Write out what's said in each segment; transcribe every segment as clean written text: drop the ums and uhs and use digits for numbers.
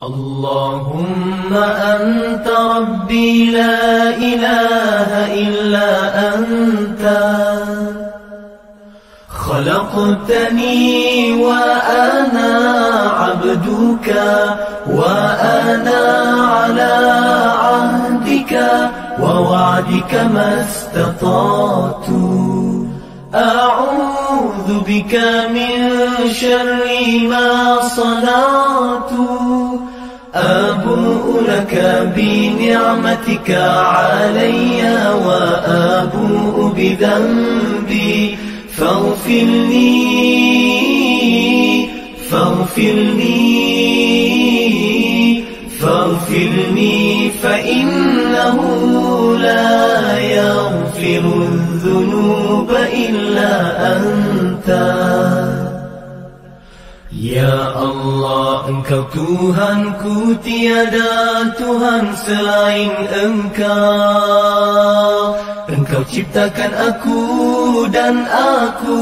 اللهم أنت ربي لا إله إلا أنت خلقتني وأنا عبدك وأنا على عهدك ووعدك ما استطعت أعوذ بك من شر ما صنعت أبوء لك بنعمتك علي وأبوء بذنبي فاغفر لي فإنه لا يغفر الذنوب إلا أنت. Ya Allah, Engkau Tuhanku, tiada Tuhan selain Engkau. Engkau ciptakan aku dan aku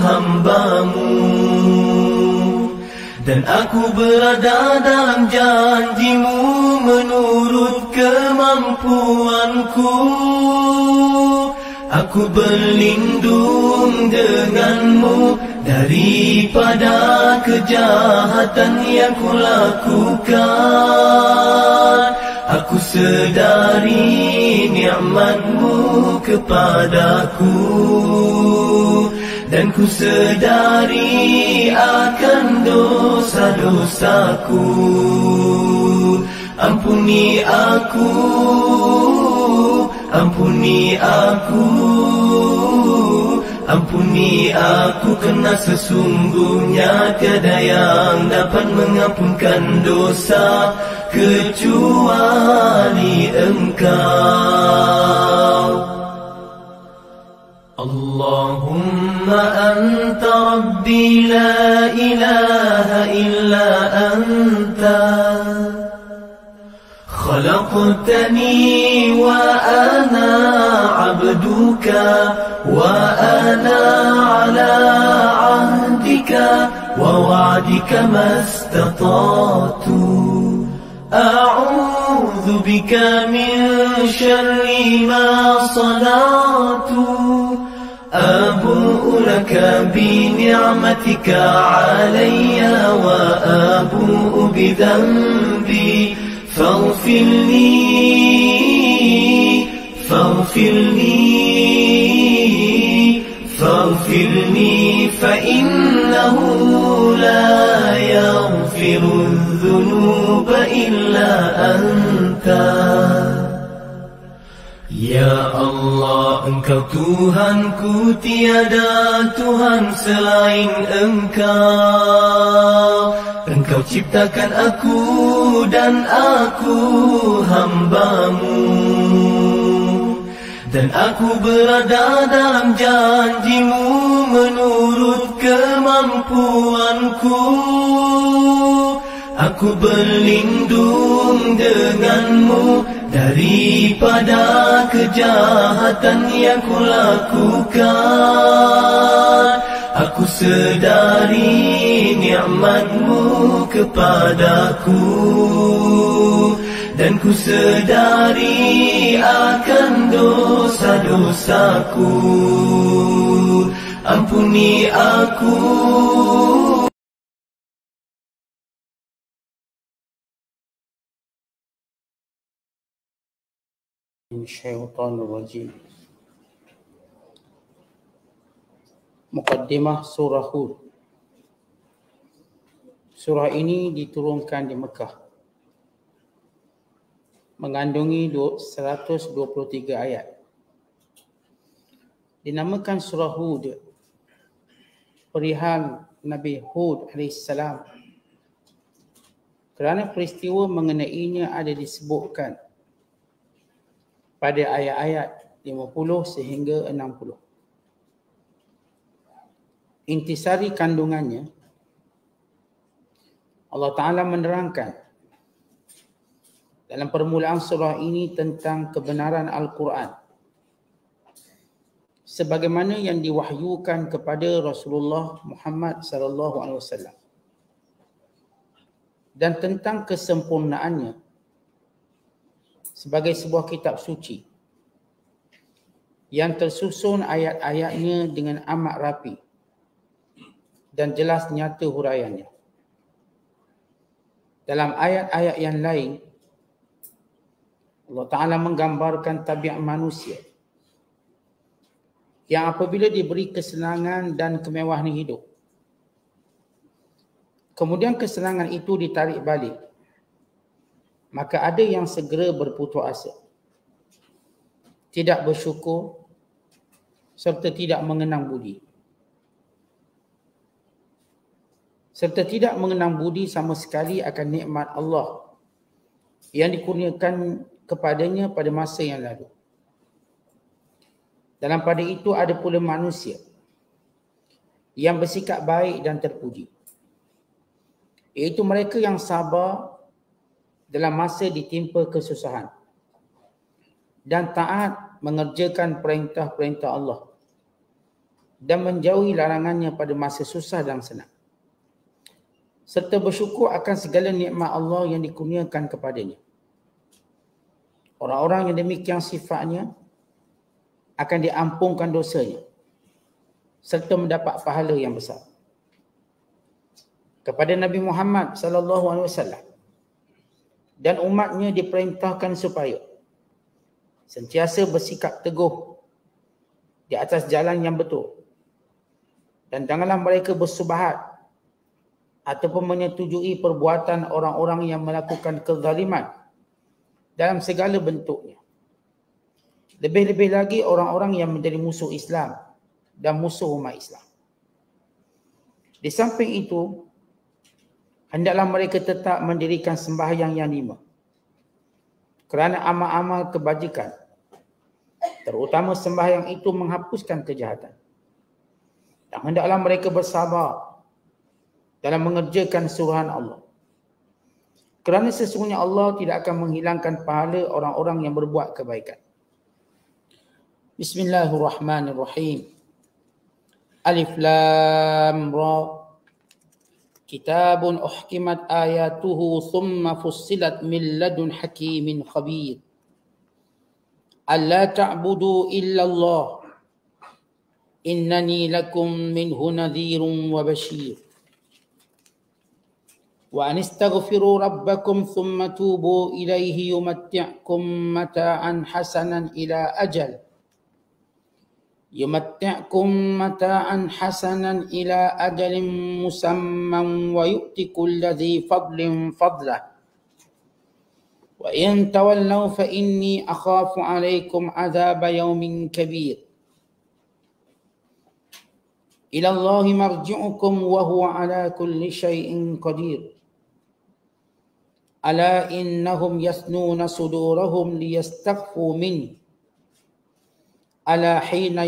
hamba-Mu, dan aku berada dalam janji-Mu menurut kemampuanku. Aku berlindung denganmu daripada kejahatan yang kulakukan. Aku sedari nikmat-Mu kepadaku, dan ku sedari akan dosa-dosaku. Ampuni aku, ampuni aku, ampuni aku, kerana sesungguhnya tiada yang dapat mengampunkan dosa kecuali Engkau. Allahumma anta rabbi la ilaha illa anta خلقتني وأنا عبدك وأنا على عهدك ووعدك ما استطعت أعوذ بك من شر ما صنعت أبوء لك بنعمتك علي وأبوء بذنبي فاغفر لي فإنه لا يغفر الذنوب إلا أنت. Ya Allah, Engkau Tuhanku, tiada Tuhan selain Engkau. Engkau ciptakan aku dan aku hamba-Mu, dan aku berada dalam janji-Mu menurut kemampuanku. Aku berlindung denganmu daripada kejahatan yang kulakukan. Aku sedari nikmat-Mu kepadaku, dan ku sedari akan dosa-dosaku. Ampuni aku. Syaitanirrajim. Muqaddimah Surah Hud. Surah ini diturunkan di Mekah, mengandungi 123 ayat. Dinamakan Surah Hud perihal Nabi Hud AS kerana peristiwa mengenainya ada disebutkan pada ayat-ayat 50 sehingga 60. Intisari kandungannya, Allah Ta'ala menerangkan dalam permulaan surah ini tentang kebenaran Al-Quran sebagaimana yang diwahyukan kepada Rasulullah Muhammad sallallahu alaihi wasallam. dan tentang kesempurnaannya sebagai sebuah kitab suci yang tersusun ayat-ayatnya dengan amat rapi dan jelas nyata huraiannya. Dalam ayat-ayat yang lain, Allah Ta'ala menggambarkan tabiat manusia yang apabila diberi kesenangan dan kemewahan hidup, kemudian kesenangan itu ditarik balik, maka ada yang segera berputus asa, tidak bersyukur serta tidak mengenang budi. Serta tidak mengenang budi sama sekali akan nikmat Allah yang dikurniakan kepadanya pada masa yang lalu. Dalam pada itu ada pula manusia yang bersikap baik dan terpuji, iaitu mereka yang sabar dalam masa ditimpa kesusahan dan taat mengerjakan perintah-perintah Allah dan menjauhi larangannya pada masa susah dan senang, serta bersyukur akan segala nikmat Allah yang dikurniakan kepadanya. Orang-orang yang demikian sifatnya akan diampunkan dosanya serta mendapat pahala yang besar. Kepada Nabi Muhammad SAW dan umatnya diperintahkan supaya sentiasa bersikap teguh di atas jalan yang betul dan janganlah mereka bersubahat ataupun menyetujui perbuatan orang-orang yang melakukan kezaliman dalam segala bentuknya. Lebih-lebih lagi orang-orang yang menjadi musuh Islam dan musuh umat Islam. Di samping itu, hendaklah mereka tetap mendirikan sembahyang yang 5 kerana amal-amal kebajikan, terutama sembahyang itu menghapuskan kejahatan. Dan hendaklah mereka bersabar dalam mengerjakan suruhan Allah, kerana sesungguhnya Allah tidak akan menghilangkan pahala orang-orang yang berbuat kebaikan. Bismillahirrahmanirrahim. Alif Lam Ra. Kitabun uhkimat ayatuhu thumma fussilat min ladun hakimin khabir. Alla ta'budu illa Allah. Innani lakum minhu nadhirun wa bashir. Wa anistaghfiru rabbakum thumma tubu ilaihi yumatti'kum mata'an hasanan ila ajal. يمتعكم متاعا حسنا إلى أجل مسمى ويؤتي كل ذي فضل فضله وإن تولوا فإني أخاف عليكم عذاب يوم كبير إلى الله مرجعكم وهو على كل شيء قدير ألا إنهم يثنون صدورهم ليستخفوا منه ألا حين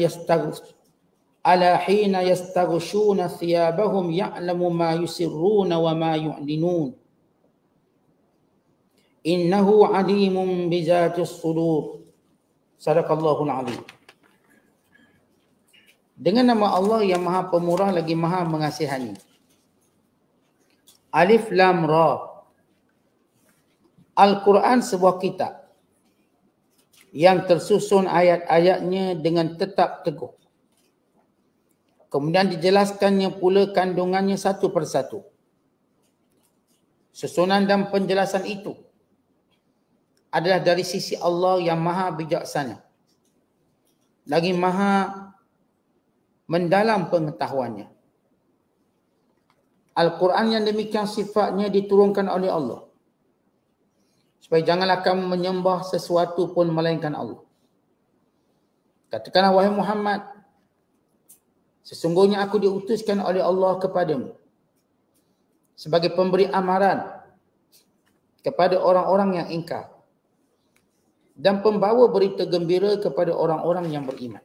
يستغشون ثيابهم يعلم ما يسرون وما يعلنون إنه عليم بذات الصدور. Sadaqallahul Azim. Dengan nama Allah yang Maha Pemurah lagi Maha Mengasihani. Alif Lam Ra. Al-Quran sebuah kitab yang tersusun ayat-ayatnya dengan tetap teguh. Kemudian dijelaskannya pula kandungannya satu persatu. Susunan dan penjelasan itu adalah dari sisi Allah yang Maha Bijaksana, lagi Maha mendalam pengetahuannya. Al-Quran yang demikian sifatnya diturunkan oleh Allah supaya janganlah kamu menyembah sesuatu pun melainkan Allah. Katakanlah, wahai Muhammad, sesungguhnya aku diutuskan oleh Allah kepadamu sebagai pemberi amaran kepada orang-orang yang ingkar dan pembawa berita gembira kepada orang-orang yang beriman.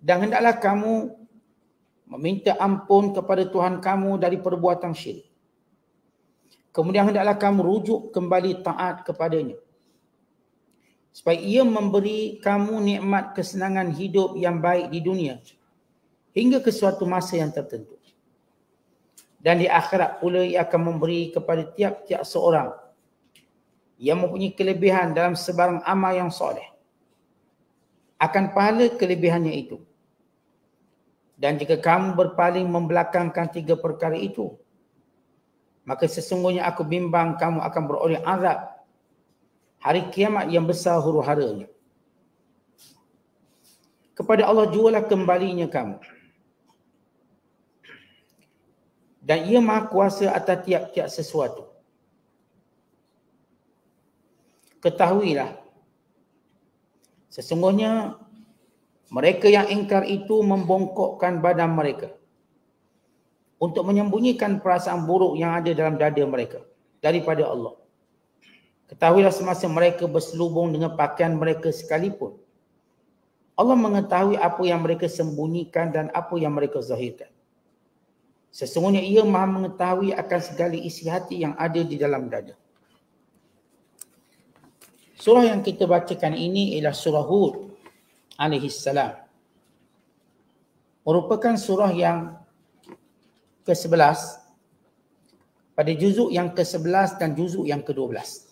Dan hendaklah kamu meminta ampun kepada Tuhan kamu dari perbuatan syirik. Kemudian hendaklah kamu rujuk kembali taat kepadanya, supaya ia memberi kamu nikmat kesenangan hidup yang baik di dunia hingga ke suatu masa yang tertentu. Dan di akhirat pula ia akan memberi kepada tiap-tiap seorang yang mempunyai kelebihan dalam sebarang amal yang soleh akan pahala kelebihannya itu. Dan jika kamu berpaling membelakangkan 3 perkara itu, maka sesungguhnya aku bimbang kamu akan beroleh azab hari kiamat yang besar huru-haranya. Kepada Allah jualah kembalinya kamu. Dan ia maha kuasa atas tiap-tiap sesuatu. Ketahuilah, sesungguhnya mereka yang ingkar itu membongkokkan badan mereka untuk menyembunyikan perasaan buruk yang ada dalam dada mereka daripada Allah. Ketahuilah semasa mereka berselubung dengan pakaian mereka sekalipun, Allah mengetahui apa yang mereka sembunyikan dan apa yang mereka zahirkan. Sesungguhnya ia maha mengetahui akan segala isi hati yang ada di dalam dada. Surah yang kita bacakan ini ialah surah Hud alaihissalam. Merupakan surah yang ke-11 pada juzuk yang ke-11 dan juzuk yang ke-12.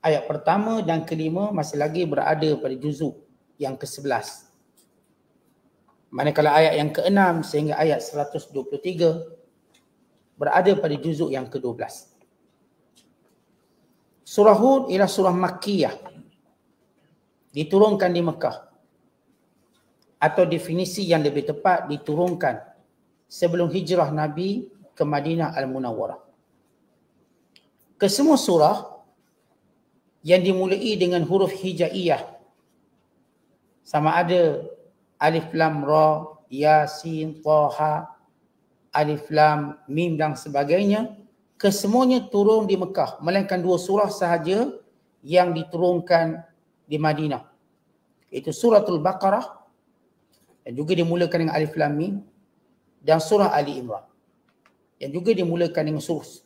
Ayat pertama dan kelima masih lagi berada pada juzuk yang ke-11. Manakala ayat yang ke-6 sehingga ayat 123 berada pada juzuk yang ke-12. Surah Hud ialah surah Makkiyah. Diturunkan di Mekah. Atau definisi yang lebih tepat diturunkan sebelum hijrah Nabi ke Madinah Al-Munawwarah. Kesemua surah yang dimulai dengan huruf hijaiyah, sama ada Alif Lam Ra, Yasin, Taha, Alif Lam Mim dan sebagainya, kesemuanya turun di Mekah, melainkan 2 surah sahaja yang diturunkan di Madinah. Itu suratul Baqarah yang juga dimulakan dengan Alif Lam Mim, dan surah Ali Imran yang juga dimulakan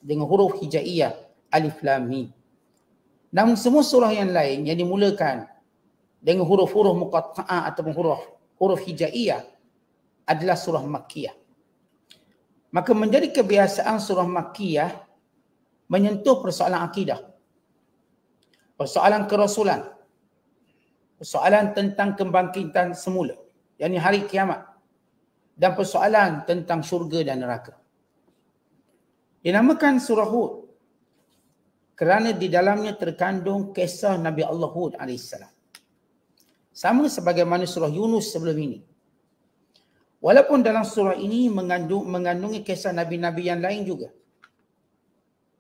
dengan huruf hijaiyah Alif Lam Mim. Namun semua surah yang lain yang dimulakan dengan huruf-huruf muqatta'ah atau huruf hijaiyah adalah surah Makkiyah. Maka menjadi kebiasaan surah Makkiyah menyentuh persoalan akidah, persoalan kerasulan, persoalan tentang kebangkitan semula, yakni hari kiamat, dan persoalan tentang syurga dan neraka. Dinamakan surah Hud kerana di dalamnya terkandung kisah Nabi Allah Hud AS. Sama sebagaimana surah Yunus sebelum ini. Walaupun dalam surah ini mengandungi kisah Nabi-Nabi yang lain juga.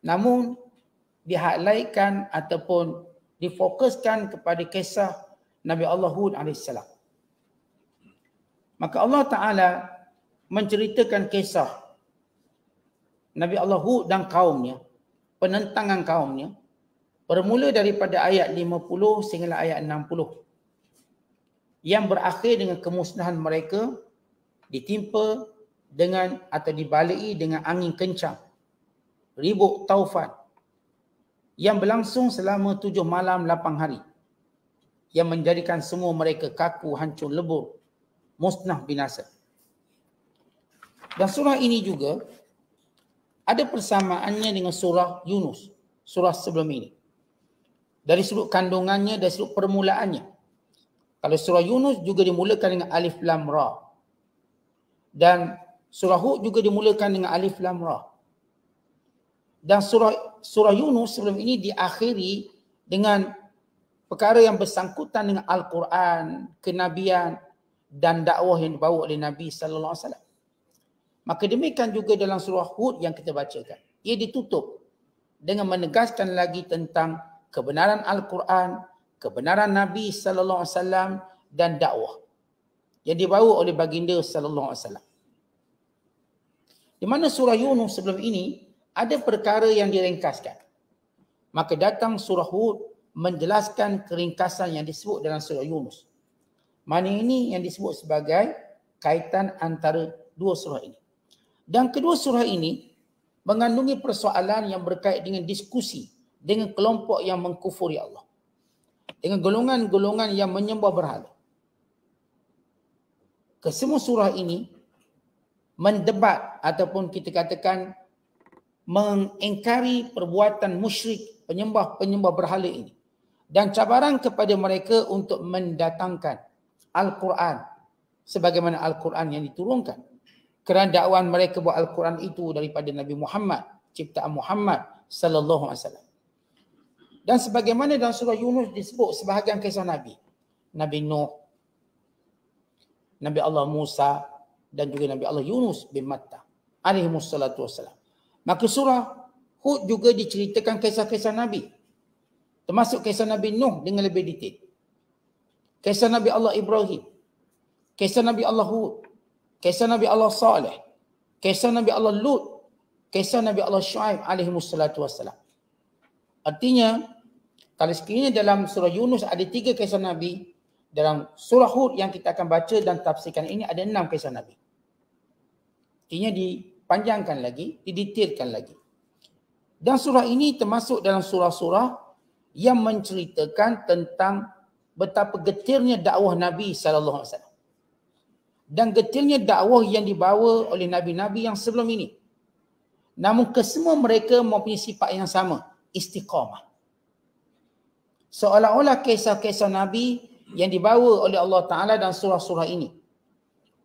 Namun di-highlightkan ataupun difokuskan kepada kisah Nabi Allah Hud AS. Maka Allah Ta'ala menceritakan kisah Nabi Allah Hud dan kaumnya, penentangan kaumnya, bermula daripada ayat 50 sehingga ayat 60. Yang berakhir dengan kemusnahan mereka ditimpa dengan atau dibalai dengan angin kencang, ribut taufan yang berlangsung selama 7 malam 8 hari yang menjadikan semua mereka kaku, hancur lebur, musnah, binasa. Dan surah ini juga ada persamaannya dengan surah Yunus, surah sebelum ini. Dari sudut kandungannya, dari sudut permulaannya. Kalau surah Yunus juga dimulakan dengan Alif Lam Ra. Dan surah Hud juga dimulakan dengan Alif Lam Ra. Dan surah Yunus sebelum ini diakhiri dengan perkara yang bersangkutan dengan Al-Quran, kenabian dan dakwah yang dibawa oleh Nabi sallallahu alaihi wasallam. Maka demikian juga dalam surah Hud yang kita bacakan. Ia ditutup dengan menegaskan lagi tentang kebenaran Al-Quran, kebenaran Nabi sallallahu alaihi wasallam dan dakwah yang dibawa oleh baginda sallallahu alaihi wasallam. Di mana surah Yunus sebelum ini ada perkara yang diringkaskan. Maka datang surah Hud menjelaskan keringkasan yang disebut dalam surah Yunus. Mana ini yang disebut sebagai kaitan antara 2 surah ini. Dan kedua surah ini mengandungi persoalan yang berkait dengan diskusi dengan kelompok yang mengkufuri Allah, dengan golongan-golongan yang menyembah berhala. Kesemua surah ini mendebat ataupun kita katakan mengingkari perbuatan musyrik penyembah-penyembah berhala ini. Dan cabaran kepada mereka untuk mendatangkan Al-Quran sebagaimana Al-Quran yang diturunkan. Kerana dakwaan mereka buat Al-Quran itu daripada Nabi Muhammad, ciptaan Muhammad sallallahu alaihi wasallam. Dan sebagaimana dalam surah Yunus disebut sebahagian kisah Nabi. Nabi Nuh, Nabi Allah Musa dan juga Nabi Allah Yunus bin Matta alaihi wassalatu wassalam. Maka surah Hud juga diceritakan kisah-kisah Nabi. Termasuk kisah Nabi Nuh dengan lebih detail. Kisah Nabi Allah Ibrahim. Kisah Nabi Allah Hud. Kisah Nabi Allah Saleh. Kisah Nabi Allah Lut. Kisah Nabi Allah Shu'aib alaihi wassalatu wassalam. Artinya, kalau sekiranya dalam surah Yunus ada 3 kisah Nabi, dalam surah Hud yang kita akan baca dan tafsirkan ini ada 6 kisah Nabi. Artinya dipanjangkan lagi, didetailkan lagi. Dan surah ini termasuk dalam surah-surah yang menceritakan tentang betapa getirnya dakwah Nabi sallallahu alaihi wasallam. Dan getirnya dakwah yang dibawa oleh nabi-nabi yang sebelum ini. Namun kesemua mereka mempunyai sifat yang sama, istiqamah. Seolah-olah kisah-kisah Nabi yang dibawa oleh Allah Ta'ala dalam surah-surah ini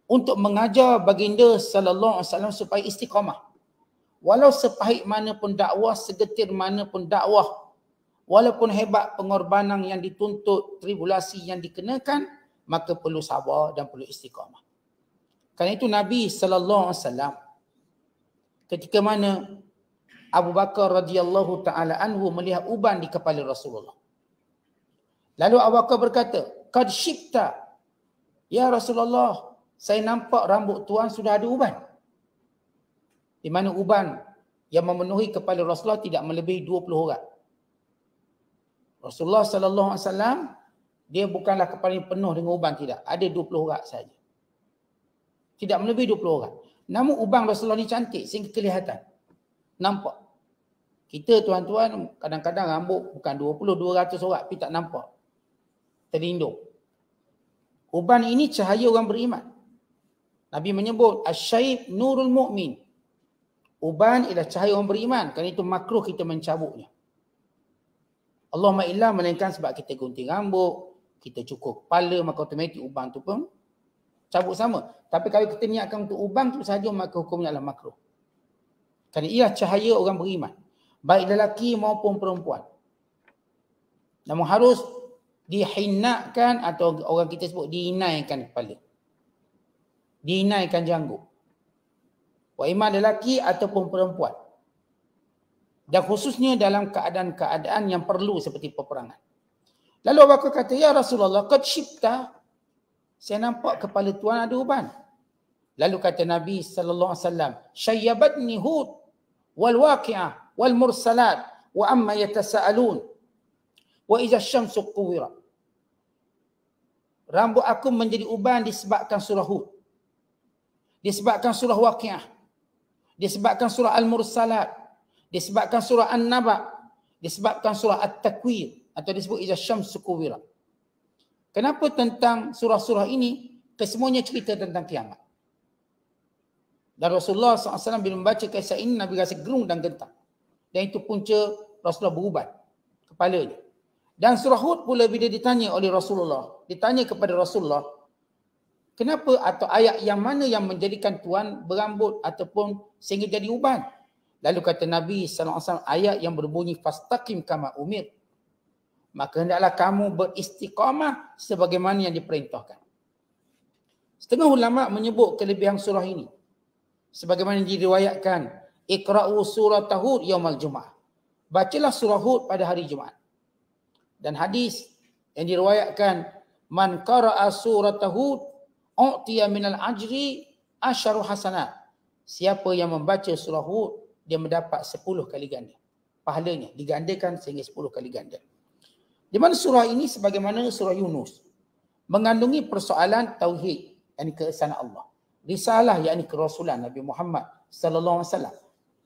untuk mengajar baginda sallallahu alaihi wasallam supaya istiqamah. Walau sepahit mana pun dakwah, segetir mana pun dakwah, walaupun hebat pengorbanan yang dituntut, tribulasi yang dikenakan, maka perlu sabar dan perlu istiqamah. Kerana itu Nabi sallallahu alaihi wasallam ketika mana Abu Bakar radhiyallahu taala anhu melihat uban di kepala Rasulullah. Lalu Abu Bakar berkata, "Qad syibta." Ya Rasulullah, saya nampak rambut tuan sudah ada uban. Di mana uban yang memenuhi kepala Rasulullah tidak melebihi 20 orang. Rasulullah sallallahu alaihi wasallam dia bukanlah kepala yang penuh dengan uban, tidak. Ada 20 orang saja. Tidak melebihi 20 orang. Namun uban Rasulullah ni cantik sehingga kelihatan. Nampak. Kita tuan-tuan kadang-kadang rambut bukan 20, 200 orang tapi tak nampak. Terlindung. Uban ini cahaya orang beriman. Nabi menyebut asy-syaib nurul mu'min. Uban ialah cahaya orang beriman. Kerana itu makruh kita mencabutnya. Allahumma illa melainkan sebab kita gunting rambut, kita cukur kepala, maka automatik uban tu pun cabut sama. Tapi kalau kita niatkan untuk uban tu sahaja, maka hukumnya adalah makruh. Kerana ia cahaya orang beriman. Baik lelaki maupun perempuan. Namun harus dihinakkan atau orang kita sebut diinaikan kepala. Diinaikan janggut. Wa imam lelaki ataupun perempuan. Dan khususnya dalam keadaan-keadaan yang perlu seperti peperangan. Lalu Abu Bakar kata, "Ya Rasulullah, qad syibta." Saya nampak kepala tuan ada uban. Lalu kata Nabi sallallahu alaihi wasallam, "Syayyabatni Hud wal waqi'ah wal mursalat wa amma yatasaalun wa idza asy-syamsu kuwirat." Rambut aku menjadi uban disebabkan surah Hud. Disebabkan surah Waqi'ah. Disebabkan surah Al-Mursalat. Disebabkan surah An-Naba. Disebabkan surah At-Takwir. Atau disebut idza asy-syamsu kuwirat. Kenapa tentang surah-surah ini? Kesemuanya cerita tentang kiamat. Dan Rasulullah SAW bila membaca kisah ini, Nabi rasa gerung dan gentar. Dan itu punca Rasulullah beruban kepalanya. Dan surah Hud pula bila ditanya oleh Rasulullah, ditanya kepada Rasulullah, kenapa atau ayat yang mana yang menjadikan tuan berambut ataupun sehingga jadi uban? Lalu kata Nabi SAW, ayat yang berbunyi, "Fastaqim kama umir." Maka hendaklah kamu beristiqamah sebagaimana yang diperintahkan. Setengah ulama menyebut kelebihan surah ini. Sebagaimana diriwayatkan, "Iqra'u surah Hud yaumal Jum'ah." Bacalah surah Hud pada hari Jumaat. Dan hadis yang diriwayatkan, "Man qara'a surah Hud u'tiya minal ajri asyaru hasanat." Siapa yang membaca surah Hud, dia mendapat 10 kali ganda. Pahalanya digandakan sehingga 10 kali ganda. Di mana surah ini sebagaimana surah Yunus mengandungi persoalan tauhid, yakni keesaan Allah. Risalah, yakni kerasulan Nabi Muhammad sallallahu alaihi wasallam.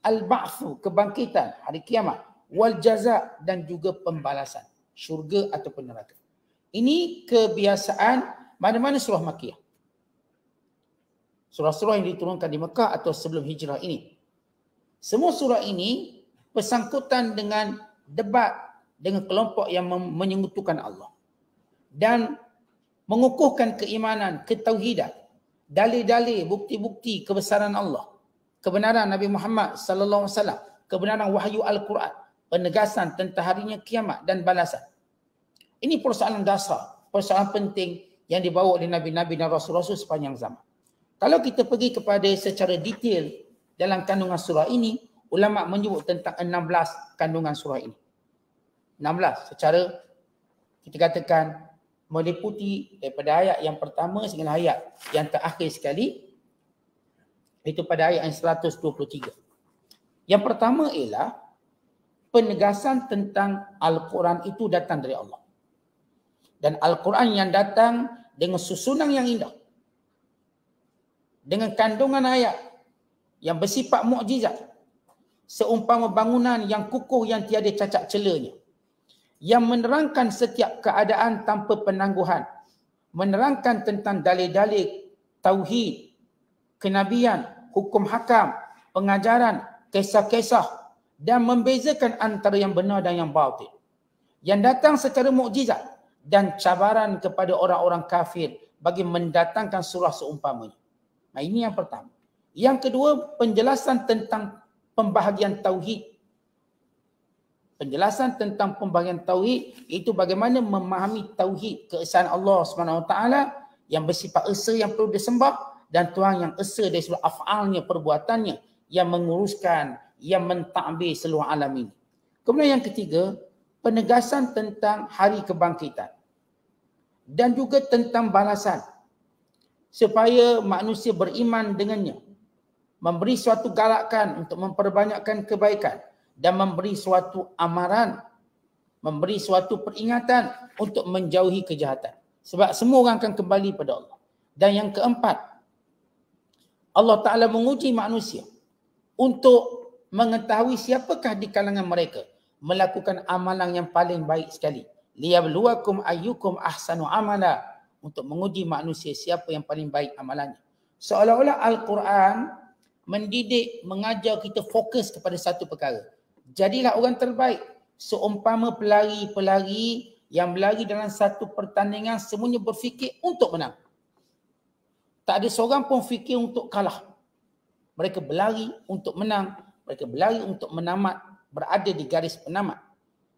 Al-ba'tsu, kebangkitan, hari kiamat, wal jaza, dan juga pembalasan, syurga ataupun neraka. Ini kebiasaan mana-mana surah Makkiyah. Surah-surah yang diturunkan di Mekah atau sebelum hijrah ini. Semua surah ini bersangkutan dengan debat dengan kelompok yang menyekutukan Allah. Dan mengukuhkan keimanan, ketauhidan, dalil-dalil, bukti-bukti kebesaran Allah, kebenaran Nabi Muhammad sallallahu alaihi wasallam, kebenaran wahyu Al-Quran, penegasan tentang harinya kiamat dan balasan. Ini persoalan dasar, persoalan penting yang dibawa oleh Nabi-Nabi dan Rasul-Rasul sepanjang zaman. Kalau kita pergi kepada secara detail dalam kandungan surah ini, ulama menyebut tentang 16 kandungan surah ini. 16 secara kita katakan meliputi daripada ayat yang pertama sehingga ayat yang terakhir sekali, itu pada ayat yang 123. Yang pertama ialah penegasan tentang Al-Quran itu datang dari Allah. Dan Al-Quran yang datang dengan susunan yang indah, dengan kandungan ayat yang bersifat mukjizat, seumpama bangunan yang kukuh yang tiada cacat celanya, yang menerangkan setiap keadaan tanpa penangguhan, menerangkan tentang dalil-dalil tauhid, kenabian, hukum hakam, pengajaran, kisah-kisah, dan membezakan antara yang benar dan yang batil, yang datang secara mukjizat dan cabaran kepada orang-orang kafir bagi mendatangkan surah seumpamanya. Nah, ini yang pertama. Yang kedua, penjelasan tentang pembahagian tauhid. Penjelasan tentang pembahagian tauhid itu bagaimana memahami tauhid keesaan Allah SWT yang bersifat esa yang perlu disembah, dan Tuhan yang esa dari seluruh af'alnya, perbuatannya yang menguruskan, yang mentadbir seluruh alam ini. Kemudian yang ketiga, penegasan tentang hari kebangkitan dan juga tentang balasan supaya manusia beriman dengannya, memberi suatu galakan untuk memperbanyakkan kebaikan dan memberi suatu amaran, memberi suatu peringatan untuk menjauhi kejahatan. Sebab semua orang akan kembali pada Allah. Dan yang keempat, Allah Ta'ala menguji manusia untuk mengetahui siapakah di kalangan mereka melakukan amalan yang paling baik sekali. Liyabluwakum ayyukum ahsanu amala, untuk menguji manusia siapa yang paling baik amalannya. Seolah-olah Al-Quran mendidik, mengajar kita fokus kepada satu perkara. Jadilah orang terbaik. Seumpama pelari-pelari yang berlari dalam satu pertandingan, semuanya berfikir untuk menang. Tak ada seorang pun fikir untuk kalah. Mereka berlari untuk menang. Mereka berlari untuk menamat, berada di garis penamat.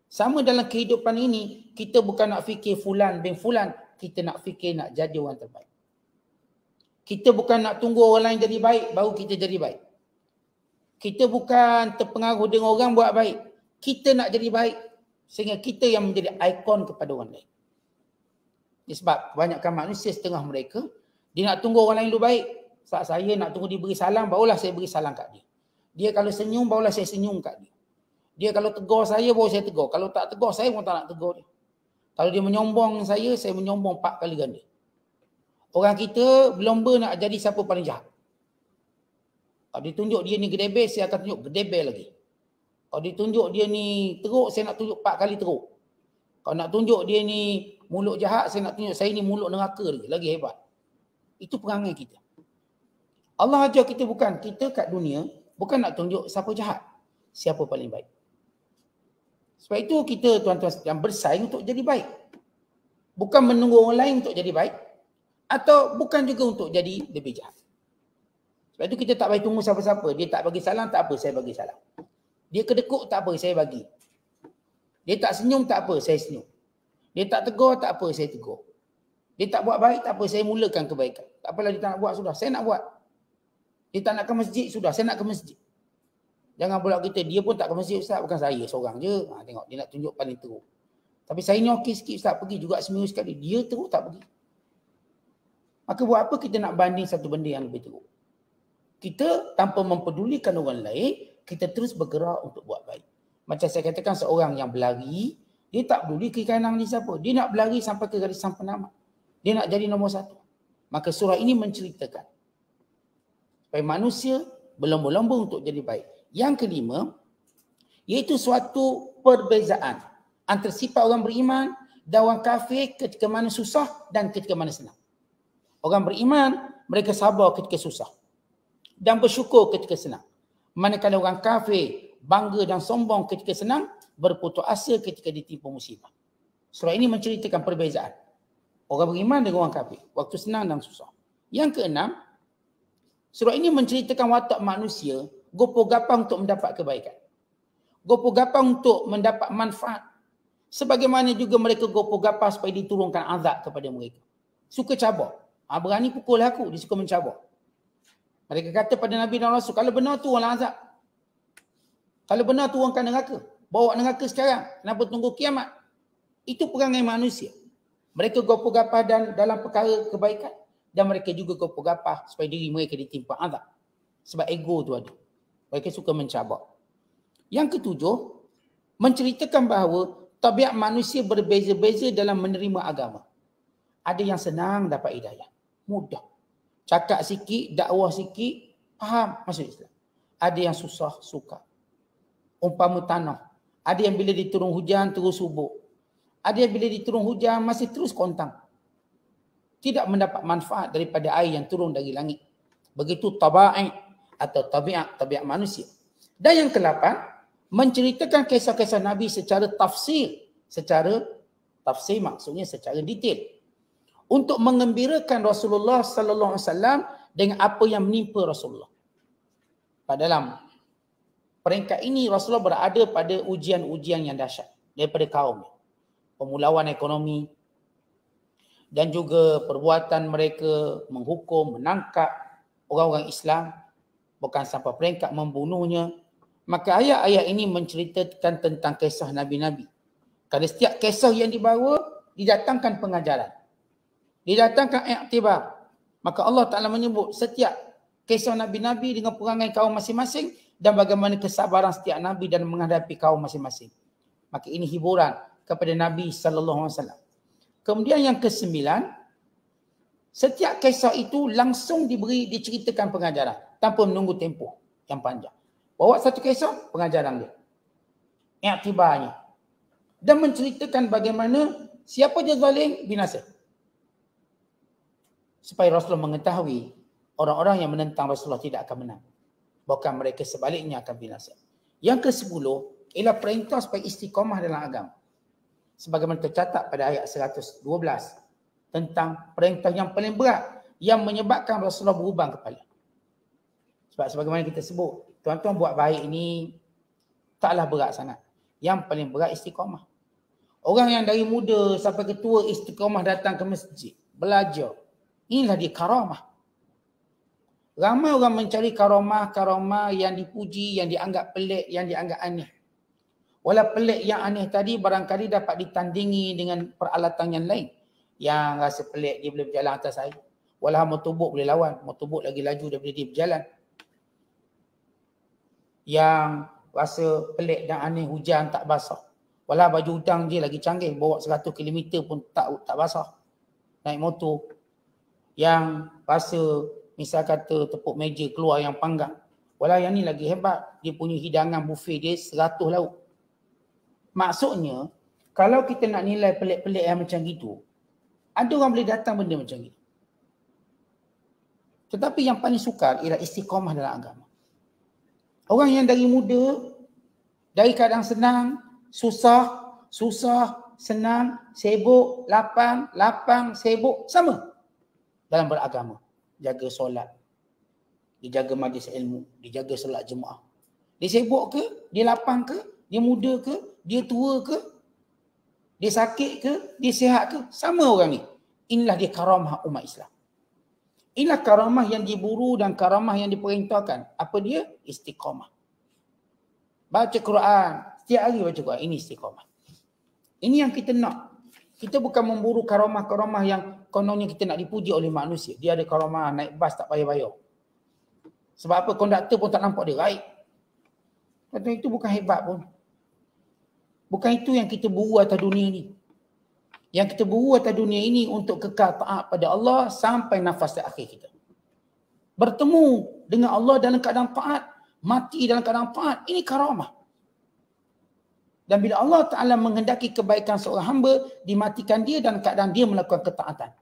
Sama dalam kehidupan ini, kita bukan nak fikir fulan bin fulan. Kita nak fikir nak jadi orang terbaik. Kita bukan nak tunggu orang lain jadi baik, baru kita jadi baik. Kita bukan terpengaruh dengan orang buat baik. Kita nak jadi baik sehingga kita yang menjadi ikon kepada orang lain. Ini sebab kebanyakan manusia setengah mereka, dia nak tunggu orang lain dulu baik. Saat saya nak tunggu dia beri salam, barulah saya beri salam kat dia. Dia kalau senyum, barulah saya senyum kat dia. Dia kalau tegur saya, baru saya tegur. Kalau tak tegur, saya pun tak nak tegur dia. Kalau dia menyombong saya menyombong 4 kali ganda. Orang kita berlomba nak jadi siapa paling jahat. Kalau ditunjuk dia ni gedebel, saya akan tunjuk gedebel lagi. Kalau ditunjuk dia ni teruk, saya nak tunjuk 4 kali teruk. Kalau nak tunjuk dia ni mulut jahat, saya nak tunjuk saya ni mulut neraka lagi hebat. Itu perangai kita. Allah ajar kita bukan, kita kat dunia bukan nak tunjuk siapa jahat, siapa paling baik. Sebab itu kita tuan-tuan yang bersaing untuk jadi baik. Bukan menunggu orang lain untuk jadi baik, atau bukan juga untuk jadi lebih jahat. Sebab itu kita tak payah tunggu siapa-siapa. Dia tak bagi salam, tak apa, saya bagi salam. Dia kedekut, tak apa, saya bagi. Dia tak senyum, tak apa, saya senyum. Dia tak tegur, tak apa, saya tegur. Dia tak buat baik, tak apa, saya mulakan kebaikan. Tak apalah dia tak nak buat, sudah, saya nak buat. Dia tak nak ke masjid, sudah, saya nak ke masjid. Jangan pula kita, dia pun tak ke masjid, Ustaz, bukan saya seorang je. Tengok, dia nak tunjuk paling teruk. Tapi saya ni okey sikit, Ustaz, pergi juga seminggu sekali. Dia teruk, tak pergi. Maka buat apa kita nak banding satu benda yang lebih teruk? Kita tanpa mempedulikan orang lain, kita terus bergerak untuk buat baik. Macam saya katakan, seorang yang berlari, dia tak peduli kiri kanan dia siapa. Dia nak berlari sampai ke garisan penamat. Dia nak jadi nombor 1. Maka surah ini menceritakan supaya manusia berlomba-lomba untuk jadi baik. Yang kelima, iaitu suatu perbezaan antara sifat orang beriman dan orang kafir ketika mana susah dan ketika mana senang. Orang beriman mereka sabar ketika susah dan bersyukur ketika senang. Manakala orang kafir bangga dan sombong ketika senang, berputus asa ketika ditimpa musibah. Surah ini menceritakan perbezaan orang beriman dengan orang kafir waktu senang dan susah. Yang keenam, surah ini menceritakan watak manusia gopoh gapang untuk mendapat kebaikan. Gopoh gapang untuk mendapat manfaat. Sebagaimana juga mereka gopoh gapang supaya diturunkan azab kepada mereka. Suka cabar. Berani pukul aku, dia suka mencabar. Mereka kata pada Nabi dan Rasul, kalau benar tu orang azab. Kalau benar turunkan neraka. Bawa neraka sekarang. Kenapa tunggu kiamat? Itu perangai manusia. Mereka gopoh gapah dan dalam perkara kebaikan. Dan mereka juga gopoh gapah supaya diri mereka ditimpa azab. Sebab ego tu ada. Mereka suka mencabar. Yang ketujuh, menceritakan bahawa tabiat manusia berbeza-beza dalam menerima agama. Ada yang senang dapat hidayah. Mudah. Cakap sikit, dakwah sikit, faham masuk Islam. Ada yang susah, suka. Umpama tanah. Ada yang bila diturun hujan terus subur. Ada yang bila diturun hujan masih terus kontang. Tidak mendapat manfaat daripada air yang turun dari langit. Begitu tabiat atau tabiat manusia. Dan yang ke-8, menceritakan kisah-kisah Nabi secara tafsir. Secara tafsir maksudnya secara detail. Untuk mengembirakan Rasulullah sallallahu alaihi wasallam dengan apa yang menimpa Rasulullah. Pada dalam peringkat ini Rasulullah berada pada ujian-ujian yang dahsyat daripada kaum. Pemulauan ekonomi dan juga perbuatan mereka menghukum, menangkap orang-orang Islam bukan sampai peringkat membunuhnya. Maka ayat-ayat ini menceritakan tentang kisah Nabi-Nabi. Kerana setiap kisah yang dibawa didatangkan pengajaran. Didatangkan iktibar. Maka Allah Ta'ala menyebut setiap kisah Nabi-Nabi dengan perangai kaum masing-masing dan bagaimana kesabaran setiap Nabi dan menghadapi kaum masing-masing. Maka ini hiburan kepada Nabi sallallahu alaihi wasallam. Kemudian yang ke-9, setiap kisah itu langsung diceritakan pengajaran tanpa menunggu tempoh yang panjang. Bawa satu kisah, pengajaran dia. Iktibarnya. Dan menceritakan bagaimana siapa je zalim, binasa. Supaya Rasulullah mengetahui orang-orang yang menentang Rasulullah tidak akan menang. Bahkan mereka sebaliknya akan binasa. Yang ke-10 ialah perintah supaya istiqamah dalam agama. Sebagaimana tercatat pada ayat 112 tentang perintah yang paling berat yang menyebabkan Rasulullah berubah kepala. Sebab sebagaimana kita sebut, tuan-tuan buat baik ini taklah berat sangat. Yang paling berat istiqamah. Orang yang dari muda sampai ketua istiqamah datang ke masjid, belajar. Inilah dia karamah. Ramai orang mencari karamah yang dipuji, yang dianggap pelik, yang dianggap aneh. Walau pelik yang aneh tadi barangkali dapat ditandingi dengan peralatan yang lain. Yang rasa pelik dia boleh berjalan atas air. Walau motobok boleh lawan. Motobok lagi laju daripada dia berjalan. Yang rasa pelik dan aneh hujan tak basah. Walau baju hutang dia lagi canggih. Bawa 100 km pun tak basah. Naik motor. Yang rasa misal kata tepuk meja keluar yang panggang. Walau yang ni lagi hebat. Dia punya hidangan buffet dia 100 lauk. Maksudnya, kalau kita nak nilai pelik-pelik yang macam gitu, ada orang boleh datang benda macam gitu. Tetapi yang paling sukar ialah istiqamah dalam agama. Orang yang dari muda, dari keadaan senang, susah, senang, sibuk, lapang, sibuk, sama dalam beragama. Jaga solat, dia jaga majlis ilmu, dia jaga solat jemaah. Dia sibuk ke? Dia lapang ke? Dia muda ke? Dia tua ke? Dia sakit ke? Dia sihat ke? Sama orang ni. Inilah dia karamah umat Islam. Inilah karamah yang diburu dan karamah yang diperintahkan. Apa dia? Istiqamah. Baca Quran. Setiap hari baca Quran. Ini istiqamah. Ini yang kita nak. Kita bukan memburu karamah-karamah yang kononnya kita nak dipuji oleh manusia. Dia ada karamah naik bas tak payah bayar. Sebab apa? Konduktor pun tak nampak dia. Baik. Kata itu bukan hebat pun. Bukan itu yang kita buru atas dunia ni. Yang kita buru atas dunia ini untuk kekal taat pada Allah sampai nafas terakhir kita. Bertemu dengan Allah dalam keadaan taat. Mati dalam keadaan taat. Ini karamah. Dan bila Allah Ta'ala menghendaki kebaikan seorang hamba, dimatikan dia dalam keadaan dia melakukan ketaatan.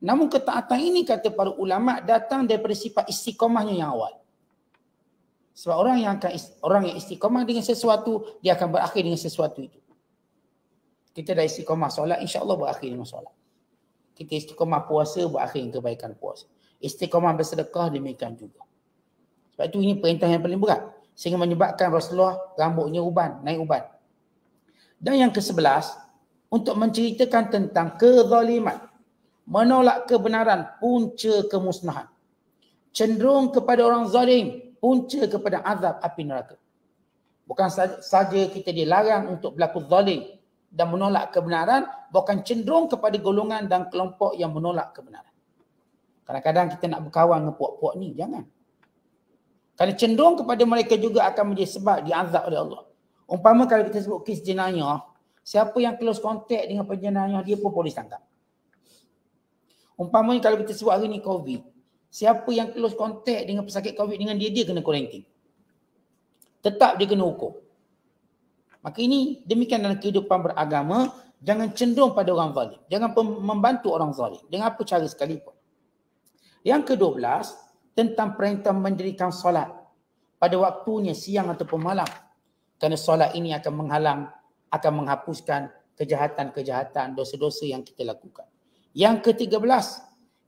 Namun ketaatan ini kata para ulama datang daripada sifat istiqamahnya yang awal. Sebab orang yang istiqamah dengan sesuatu, dia akan berakhir dengan sesuatu itu. Kita dah istiqamah solat, insya-Allah berakhir dengan solat. Kita istiqamah puasa, berakhir dengan kebaikan puasa. Istiqamah bersedekah, demikian juga. Sebab itu ini perintah yang paling berat. Sehingga menyebabkan Rasulullah rambutnya naik uban. Dan yang ke-11, untuk menceritakan tentang kezaliman, menolak kebenaran, punca kemusnahan. Cenderung kepada orang zalim, punca kepada azab api neraka. Bukan saja kita dilarang untuk berlaku zalim dan menolak kebenaran, bahkan cenderung kepada golongan dan kelompok yang menolak kebenaran. Kadang-kadang kita nak berkawan dengan puak-puak ni, jangan. Kerana cenderung kepada mereka juga akan menjadi sebab diazab oleh Allah. Umpama kalau kita sebut kes jenayah, siapa yang close contact dengan penjenayah, dia pun polis tangkap. Umpamanya kalau kita sebut hari ni COVID, siapa yang close contact dengan pesakit COVID dengan dia kena quarantine. Tetap dia kena hukum. Maka ini demikian dalam kehidupan beragama, jangan cenderung pada orang zalim. Jangan membantu orang zalim dengan apa cara sekalipun. Yang ke-12, tentang perintah mendirikan solat pada waktunya siang ataupun malam. Kerana solat ini akan menghalang, akan menghapuskan kejahatan-kejahatan, dosa-dosa yang kita lakukan. Yang ke-13,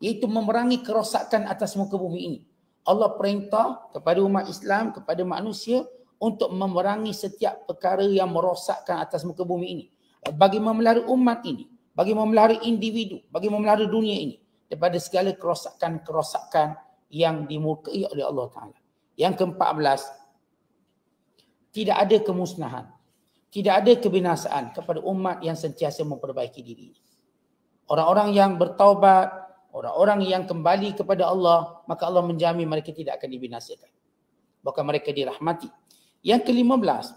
iaitu memerangi kerosakan atas muka bumi ini. Allah perintah kepada umat Islam, kepada manusia untuk memerangi setiap perkara yang merosakkan atas muka bumi ini. Bagi memelihara umat ini, bagi memelihara individu, bagi memelihara dunia ini daripada segala kerosakan-kerosakan yang dimurkai oleh Allah Ta'ala. Yang ke-14, tidak ada kemusnahan, tidak ada kebinasaan kepada umat yang sentiasa memperbaiki diri. Orang-orang yang bertaubat, orang-orang yang kembali kepada Allah, maka Allah menjamin mereka tidak akan dibinasakan. Bahkan mereka dirahmati. Yang ke-15,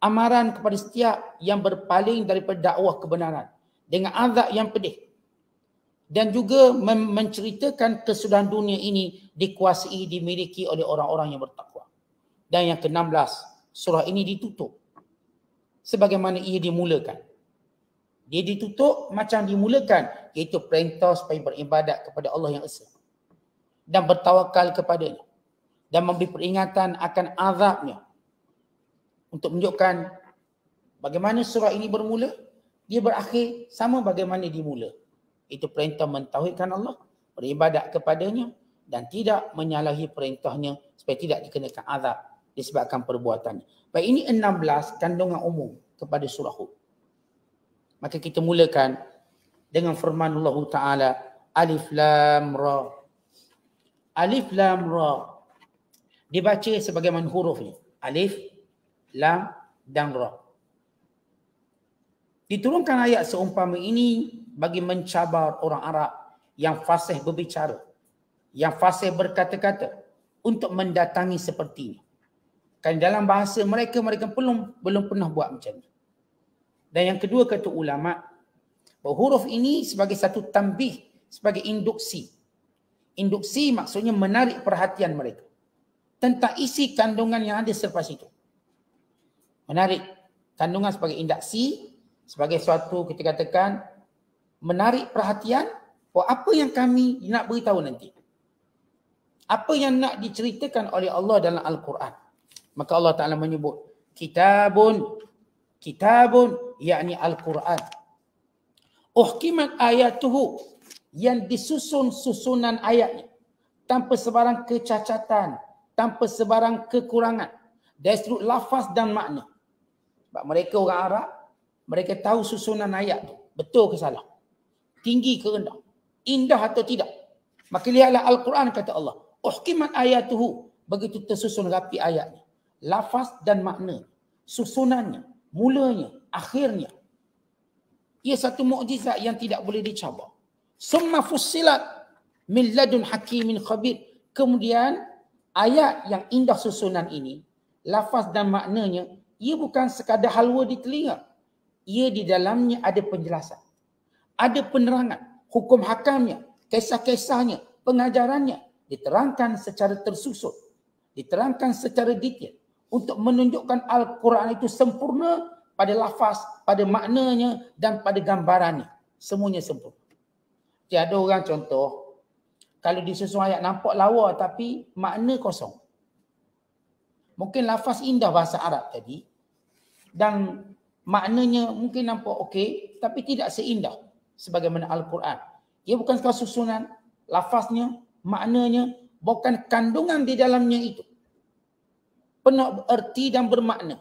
amaran kepada setiap yang berpaling daripada dakwah kebenaran dengan azab yang pedih. Dan juga menceritakan kesudahan dunia ini dikuasai, dimiliki oleh orang-orang yang bertakwa. Dan yang ke-16, surah ini ditutup sebagaimana ia dimulakan. Dia ditutup macam dimulakan, iaitu perintah supaya beribadat kepada Allah yang Esa dan bertawakal kepadanya dan memberi peringatan akan azabnya. Untuk menunjukkan bagaimana surah ini bermula, dia berakhir sama bagaimana dimula. Itu perintah mentauhidkan Allah, beribadat kepadanya dan tidak menyalahi perintahnya supaya tidak dikenakan azab disebabkan perbuatannya. Baik, ini 16 kandungan umum kepada surah Hud. Maka kita mulakan dengan firman Allah Ta'ala, Alif Lam Ra. Alif Lam Ra dibaca sebagaimana hurufnya. Alif, Lam dan Ra. Diturunkan ayat seumpama ini bagi mencabar orang Arab yang fasih berbicara, yang fasih berkata-kata untuk mendatangi seperti ini. Kan dalam bahasa mereka belum pernah buat macam ni. Dan yang kedua kata ulama, bahawa huruf ini sebagai satu tambih, sebagai induksi. Induksi maksudnya menarik perhatian mereka tentang isi kandungan yang ada selepas itu. Menarik kandungan sebagai induksi, sebagai suatu kita katakan menarik perhatian apa yang kami nak beritahu nanti. Apa yang nak diceritakan oleh Allah dalam Al-Quran. Maka Allah Ta'ala menyebut kitabun, yakni Al-Quran. Uhkimat ayatuhu, yang disusun susunan ayatnya tanpa sebarang kecacatan, tanpa sebarang kekurangan dari sudut lafaz dan makna. Sebab mereka orang Arab, mereka tahu susunan ayat tu betul ke salah, tinggi ke rendah, indah atau tidak. Maka lihatlah Al-Quran kata Allah, uhkimat ayatuhu, begitu tersusun rapi ayatnya, lafaz dan makna, susunannya, mulanya, akhirnya. Ia satu mukjizat yang tidak boleh dicabar. Summa fussilat min ladun hakimin khabir. Kemudian ayat yang indah susunan ini, lafaz dan maknanya, ia bukan sekadar halwa di telinga. Ia di dalamnya ada penjelasan, ada penerangan, hukum hakamnya, kisah-kisahnya, pengajarannya diterangkan secara tersusun, diterangkan secara detail untuk menunjukkan Al-Quran itu sempurna pada lafaz, pada maknanya dan pada gambarannya. Semuanya sempurna. Tiada orang contoh, kalau disusun ayat nampak lawa tapi makna kosong. Mungkin lafaz indah bahasa Arab tadi dan maknanya mungkin nampak okey tapi tidak seindah sebagaimana Al-Quran. Ia bukan sekadar susunan, lafaznya, maknanya, bukan kandungan di dalamnya itu. Penuh erti dan bermakna.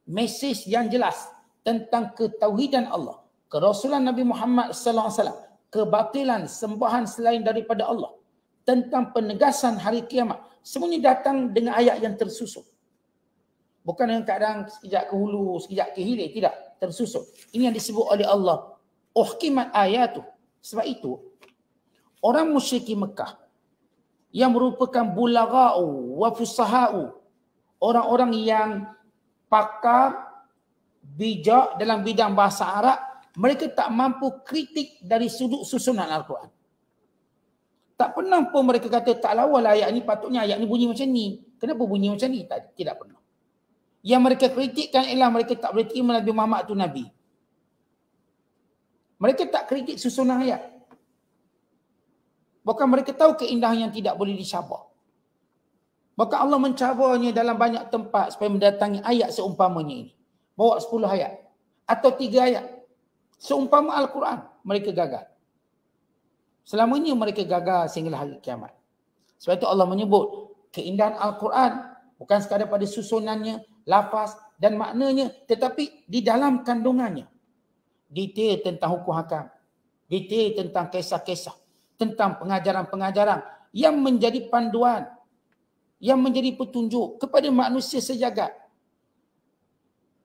Mesej yang jelas tentang ketauhidan Allah, kerasulan Nabi Muhammad sallallahu alaihi wasallam, kebatilan sembahan selain daripada Allah, tentang penegasan hari kiamat. Semuanya datang dengan ayat yang tersusun. Bukan dengan keadaan sekejap ke hulu, sekejap ke hilir, tidak, tersusun. Ini yang disebut oleh Allah, uhkimat ayatuh. Sebab itu, orang musyrikin Mekah yang merupakan bulagha'u wa fusaha'u, orang-orang yang pakar, bijak dalam bidang bahasa Arab, mereka tak mampu kritik dari sudut susunan Al-Quran. Tak pernah pun mereka kata, tak lawa lah ayat ni, patutnya ayat ni bunyi macam ni. Kenapa bunyi macam ni? Tidak pernah. Yang mereka kritikkan ialah mereka tak boleh terima Nabi Muhammad tu Nabi. Mereka tak kritik susunan ayat. Bahkan mereka tahu keindahan yang tidak boleh dicabar. Bahkan Allah mencabarnya dalam banyak tempat supaya mendatangi ayat seumpamanya ini. Bawa 10 ayat atau 3 ayat. Seumpama Al-Quran, mereka gagal. Selamanya mereka gagal sehingga hari kiamat. Sebab itu Allah menyebut keindahan Al-Quran bukan sekadar pada susunannya, lafaz dan maknanya, tetapi di dalam kandungannya. Detail tentang hukum hakam, detail tentang kisah-kisah, tentang pengajaran-pengajaran yang menjadi panduan, yang menjadi petunjuk kepada manusia sejagat.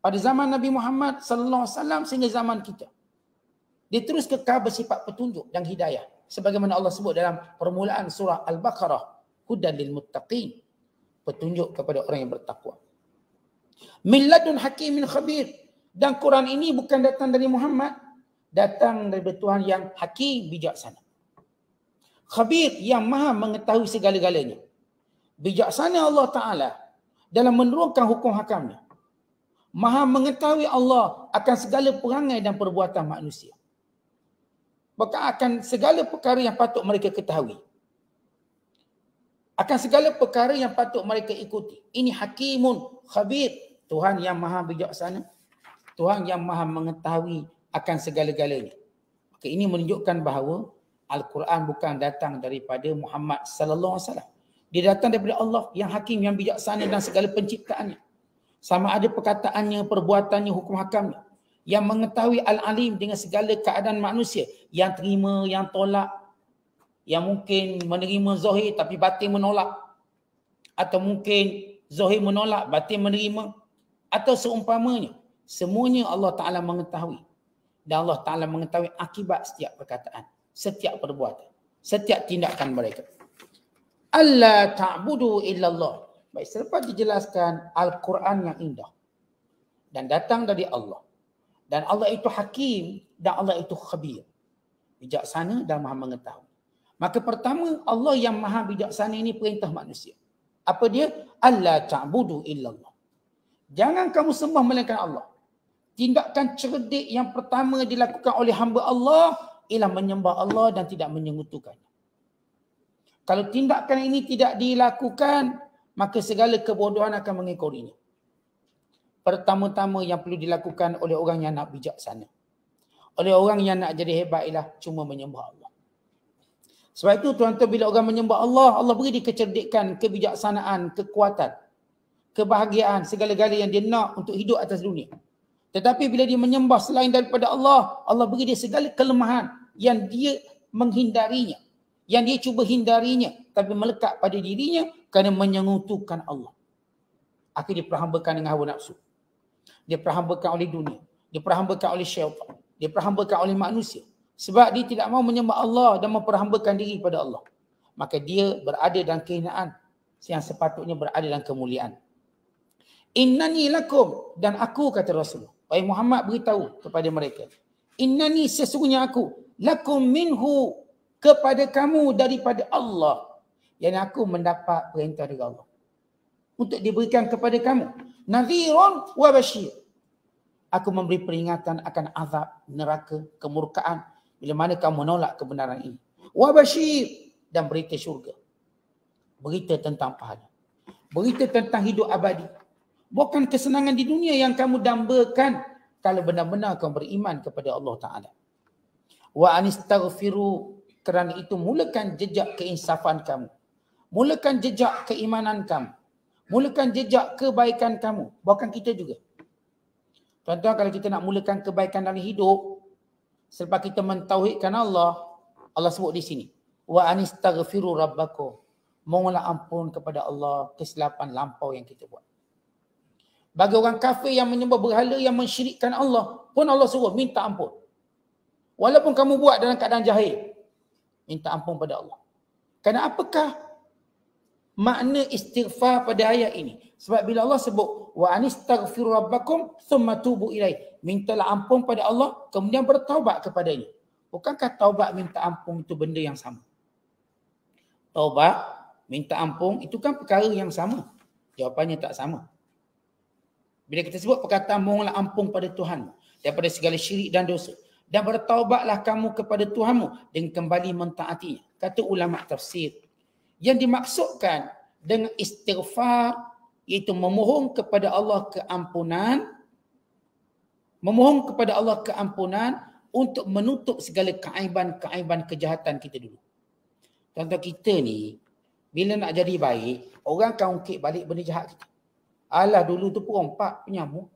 Pada zaman Nabi Muhammad sallallahu alaihi wasallam sehingga zaman kita. Dia terus kekal bersifat petunjuk dan hidayah. Sebagaimana Allah sebut dalam permulaan surah Al-Baqarah, hudan lil muttaqin, petunjuk kepada orang yang bertakwa. Min ladun hakimin khabir. Dan Quran ini bukan datang dari Muhammad, datang dari Tuhan yang hakim, bijaksana. Khabir, yang maha mengetahui segala-galanya. Bijaksana Allah Ta'ala dalam menurunkan hukum hakamnya. Maha mengetahui Allah akan segala perangai dan perbuatan manusia. Bahkan akan segala perkara yang patut mereka ketahui. Akan segala perkara yang patut mereka ikuti. Ini hakimun khabir. Tuhan yang maha bijaksana. Tuhan yang maha mengetahui akan segala-galanya. Maka ini menunjukkan bahawa Al-Quran bukan datang daripada Muhammad sallallahu alaihi wasallam. Dia datang daripada Allah yang hakim, yang bijaksana dan segala penciptaannya. Sama ada perkataannya, perbuatannya, hukum hakamnya. Yang mengetahui Al-Alim dengan segala keadaan manusia. Yang terima, yang tolak. Yang mungkin menerima zahir tapi batin menolak. Atau mungkin zahir menolak, batin menerima. Atau seumpamanya. Semuanya Allah Ta'ala mengetahui. Dan Allah Ta'ala mengetahui akibat setiap perkataan. Setiap perbuatan. Setiap tindakan mereka. Allah ta'budu illallah. Baik, selepas dijelaskan Al-Quran yang indah. Dan datang dari Allah. Dan Allah itu hakim. Dan Allah itu khabir. Bijaksana dan maha mengetahui. Maka pertama, Allah yang maha bijaksana ini perintah manusia. Apa dia? Allah ta'budu illallah. Jangan kamu sembah melainkan Allah. Tindakan cerdik yang pertama dilakukan oleh hamba Allah ialah menyembah Allah dan tidak menyekutukannya. Kalau tindakan ini tidak dilakukan, maka segala kebodohan akan mengikutinya. Pertama-tama yang perlu dilakukan oleh orang yang nak bijaksana, oleh orang yang nak jadi hebat ialah cuma menyembah Allah. Sebab itu tuan-tuan, bila orang menyembah Allah, Allah beri dia kecerdikan, kebijaksanaan, kekuatan, kebahagiaan, segala-gala yang dia nak untuk hidup atas dunia. Tetapi bila dia menyembah selain daripada Allah, Allah beri dia segala kelemahan yang dia menghindarinya, yang dia cuba hindarinya, tapi melekat pada dirinya kerana menyekutukan Allah. Akhirnya dia perhambakan dengan hawa nafsu. Dia perhambakan oleh dunia. Dia perhambakan oleh syaitan. Dia perhambakan oleh manusia. Sebab dia tidak mau menyembah Allah dan memperhambakan diri pada Allah. Maka dia berada dalam kehinaan yang sepatutnya berada dalam kemuliaan. Innani lakum, dan aku, kata Rasulullah. Wahai Muhammad, beritahu kepada mereka. Innani, sesungguhnya aku, lakum minhu, kepada kamu daripada Allah. Yang aku mendapat perintah dari Allah. Untuk diberikan kepada kamu. Nadhirun wa bashir. Aku memberi peringatan akan azab, neraka, kemurkaan. Bila mana kamu menolak kebenaran ini. Wa basyir, dan berita syurga. Berita tentang pahala. Berita tentang hidup abadi. Bukan kesenangan di dunia yang kamu dambakan kalau benar-benar kamu beriman kepada Allah Ta'ala. Wa anistaghfiru, kerana itu mulakan jejak keinsafan kamu. Mulakan jejak keimanan kamu. Mulakan jejak kebaikan kamu. Bukan kita juga. Tuan-tuan, kalau kita nak mulakan kebaikan dalam hidup, selepas kita mentauhidkan Allah, Allah sebut di sini, wa anistaghfiru rabbakum, mohonlah ampun kepada Allah kesilapan lampau yang kita buat. Bagi orang kafir yang menyembah berhala, yang mensyirikkan Allah, pun Allah suruh minta ampun. Walaupun kamu buat dalam keadaan jahil, minta ampun pada Allah. Kerana apakah makna istighfar pada ayat ini? Sebab bila Allah sebut wa anistaghfiru rabbakum thumma tubu ilaih, mintalah ampun pada Allah kemudian bertaubat kepadanya. Bukankah taubat minta ampun itu benda yang sama? Taubat minta ampun itu kan perkara yang sama. Jawapannya tak sama. Bila kita sebut perkataan mohonlah ampun pada Tuhan daripada segala syirik dan dosa, dan bertaubatlah kamu kepada Tuhanmu dengan kembali mentaatinya. Kata ulama tafsir, yang dimaksudkan dengan istighfar iaitu memohon kepada Allah keampunan, memohon kepada Allah keampunan untuk menutup segala keaiban-keaiban kejahatan kita dulu. Tuan-tuan, kita ni bila nak jadi baik, orang akan ungkit balik benda jahat kita. Alah, dulu tu perompak, penyamuk.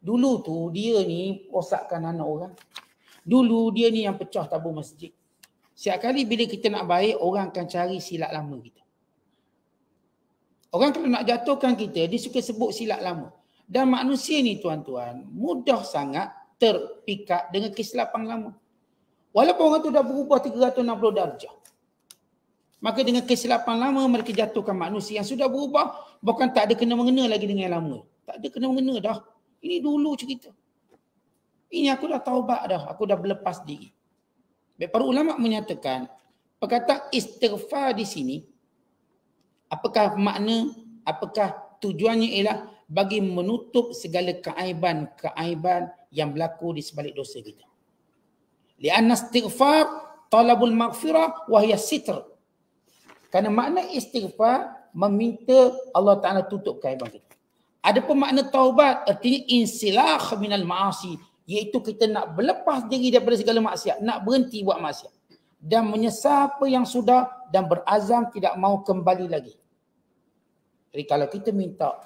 Dulu tu dia ni rosakkan anak orang. Dulu dia ni yang pecah tabur masjid. Setiap kali bila kita nak baik, orang akan cari silat lama kita. Orang kalau nak jatuhkan kita, dia suka sebut silat lama. Dan manusia ni tuan-tuan, mudah sangat terpikat dengan kesilapan lama. Walaupun orang tu dah berubah 360 darjah. Maka dengan kesilapan lama mereka jatuhkan manusia yang sudah berubah, bukan tak ada kena-mengena lagi dengan yang lama. Tak ada kena-mengena dah. Ini dulu cerita. Ini aku dah taubat dah, aku dah berlepas diri. Para ulama menyatakan, perkataan istighfar di sini, apakah makna, apakah tujuannya ialah bagi menutup segala keaiban-keaiban yang berlaku di sebalik dosa kita. Li'anna istighfar talabul maghfirah wa hiya sitr. Kerana makna istighfar meminta Allah Ta'ala tutup keaiban kita. Adapun makna taubat artinya insilah minal ma'asi, iaitu kita nak berlepas diri daripada segala maksiat, nak berhenti buat maksiat dan menyesal apa yang sudah dan berazam tidak mau kembali lagi. Jadi kalau kita minta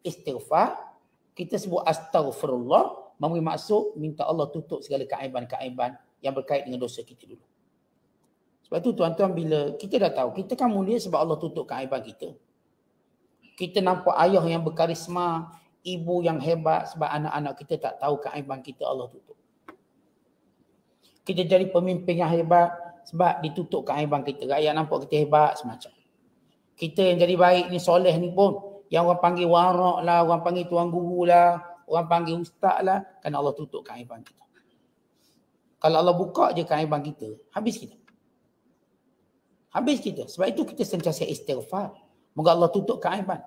istighfar, kita sebut astaghfirullah, memberi maksud minta Allah tutup segala keaiban-keaiban yang berkait dengan dosa kita dulu. Sebab tu tuan-tuan, bila kita dah tahu kita kan mulia sebab Allah tutup keaiban kita. Kita nampak ayah yang berkarisma, ibu yang hebat sebab anak-anak kita tak tahu keaiban kita, Allah tutup. Kita jadi pemimpin yang hebat sebab ditutup keaiban kita. Rakyat nampak kita hebat semacam. Kita yang jadi baik ni, soleh ni pun, yang orang panggil warak lah, orang panggil tuan guru lah, orang panggil ustaz lah, kan Allah tutup keaiban kita. Kalau Allah buka je keaiban kita, habis kita. Habis kita. Sebab itu kita sentiasa istighfar. Moga Allah tutup keaiban.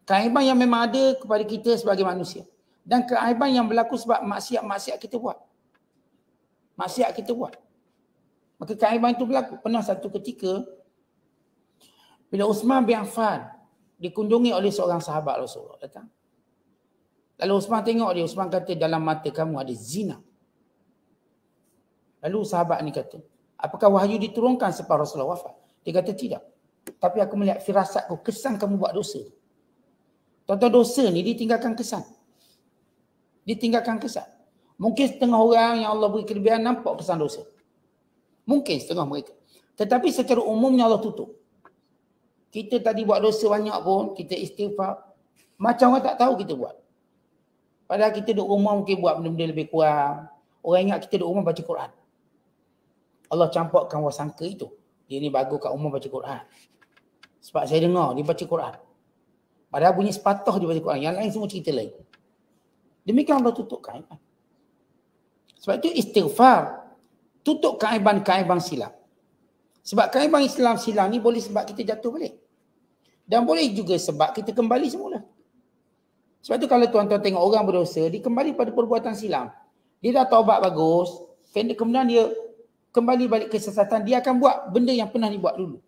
Keaiban yang memang ada kepada kita sebagai manusia. Dan keaiban yang berlaku sebab maksiat-maksiat kita buat. Maksiat kita buat. Maka keaiban itu berlaku. Pernah satu ketika, bila Uthman bin Affan dikunjungi oleh seorang sahabat Rasulullah datang. Lalu Uthman tengok dia, Uthman kata, dalam mata kamu ada zina. Lalu sahabat ni kata, apakah wahyu diturunkan selepas Rasulullah wafat? Dia kata tidak. Tapi aku melihat firasatku, kesan kamu buat dosa. Tuan-tuan, dosa ni ditinggalkan kesan. Ditinggalkan kesan. Mungkin setengah orang yang Allah beri kelebihan nampak kesan dosa. Mungkin setengah mereka. Tetapi secara umumnya Allah tutup. Kita tadi buat dosa banyak pun, kita istighfar. Macam orang tak tahu kita buat. Padahal kita duduk rumah mungkin buat benda-benda lebih kurang. Orang ingat kita duduk rumah baca Quran. Allah campurkan wasangka itu. Dia ni bagus kat rumah baca Quran. Sebab saya dengar dia baca Quran. Padahal bunyi sepatah dia baca Quran. Yang lain semua cerita lain. Demikian Allah tutup keaiban. Sebab itu istighfar. Tutup keaiban-keaiban silap. Sebab keaiban Islam silam ni boleh sebab kita jatuh balik. Dan boleh juga sebab kita kembali semula. Sebab tu kalau tuan-tuan tengok orang berdosa, dia kembali pada perbuatan silam. Dia dah taubat bagus, Kemudian dia kembali balik ke kesesatan, dia akan buat benda yang pernah dibuat dulu.